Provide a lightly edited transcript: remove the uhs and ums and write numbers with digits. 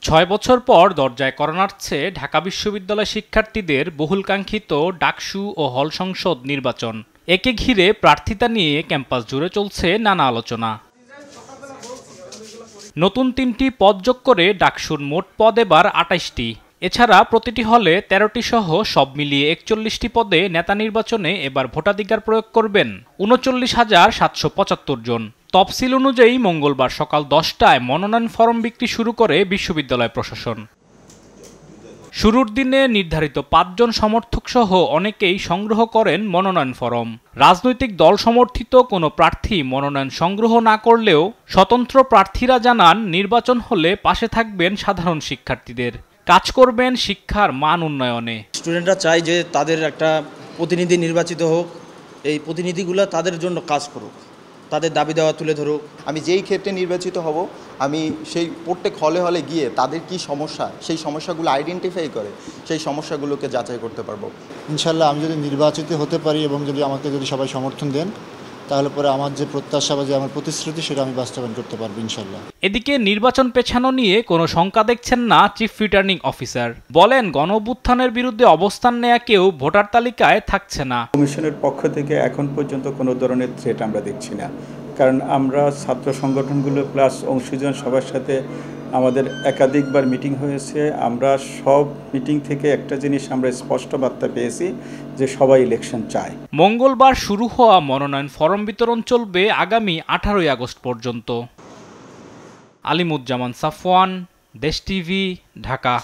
৬ বছর পর দরজায় কড়া নাড়ছে ঢাকা বিশ্ববিদ্যালয় শিক্ষার্থীদের বহুলকাঙ্ক্ষিত ডাকসু ও হল সংসদ নির্বাচন। একে ঘিরে প্রার্থিতা নিয়ে ক্যাম্পাস জুড়ে চলছে নানা আলোচনা। নতুন ৩টি পদ যোগ করে ডাকসুর মোট পদ এবার ২৮টি। এছাড়া প্রতিটি হলে ১৩টি সহ সব মিলিয়ে ৪১টি পদে নেতা নির্বাচনে এবার ভোটাধিকার প্রয়োগ করবেন ৩৯,৭৭৫ জন। তফসিল অনুযায়ী মঙ্গলবার সকাল ১০টায় মনোনয়ন ফরম বিক্রি শুরু করে বিশ্ববিদ্যালয় প্রশাসন। শুরুর দিনে নির্ধারিত ৫ জন সমর্থক সহ অনেকেই সংগ্রহ করেন মনোনয়ন ফরম। রাজনৈতিক দল সমর্থিত কোনো প্রার্থী মনোনয়ন সংগ্রহ না করলেও স্বতন্ত্র প্রার্থীরা জানান নির্বাচন হলে পাশে থাকবেন সাধারণ শিক্ষার্থীদের, কাজ করবেন শিক্ষার মান উন্নয়নে। স্টুডেন্টরা চায় যে তাদের একটা প্রতিনিধি নির্বাচিত হোক, এই প্রতিনিধিগুলো তাদের জন্য কাজ করুক, তাদের দাবি দেওয়া তুলে ধরুক। আমি যেই ক্ষেত্রে নির্বাচিত হব, আমি সেই প্রত্যেক হলে হলে গিয়ে তাদের কি সমস্যা, সেই সমস্যাগুলো আইডেন্টিফাই করে সেই সমস্যাগুলোকে যাচাই করতে পারবো। ইনশাল্লাহ আমি যদি নির্বাচিত হতে পারি এবং যদি আমাকে সবাই সমর্থন দেন, তাহলে পরে আমার যে প্রত্যাশা বা যে আমার প্রতিশ্রুতি সেটা আমি বাস্তবায়ন করতে পারবো ইনশাল্লাহ। এদিকে নির্বাচন পেছানো নিয়ে কোনো শঙ্কা দেখছেন না চিফ রিটার্নিং অফিসার। বলেন, গণঅভ্যুত্থানের বিরুদ্ধে অবস্থান নেওয়া কেউ ভোটার তালিকায় থাকছে না। কমিশনের পক্ষ থেকে এখন পর্যন্ত কোনো ধরনের থ্রেট আমরা দেখছি না, কারণ আমরা ছাত্র সংগঠনগুলো প্লাস অংশীজন সবার সাথে আমাদের একাধিকবার মিটিং হয়েছে। আমরা সব মিটিং থেকে একটা জিনিস আমরা স্পষ্ট বার্তা পেয়েছি যে সবাই ইলেকশন চায়। মঙ্গলবার শুরু হওয়া মনোনয়ন ফরম বিতরণ চলবে আগামী 18 আগস্ট পর্যন্ত। আলিমুজ্জামান সাফওয়ান, দেশ টিভি, ঢাকা।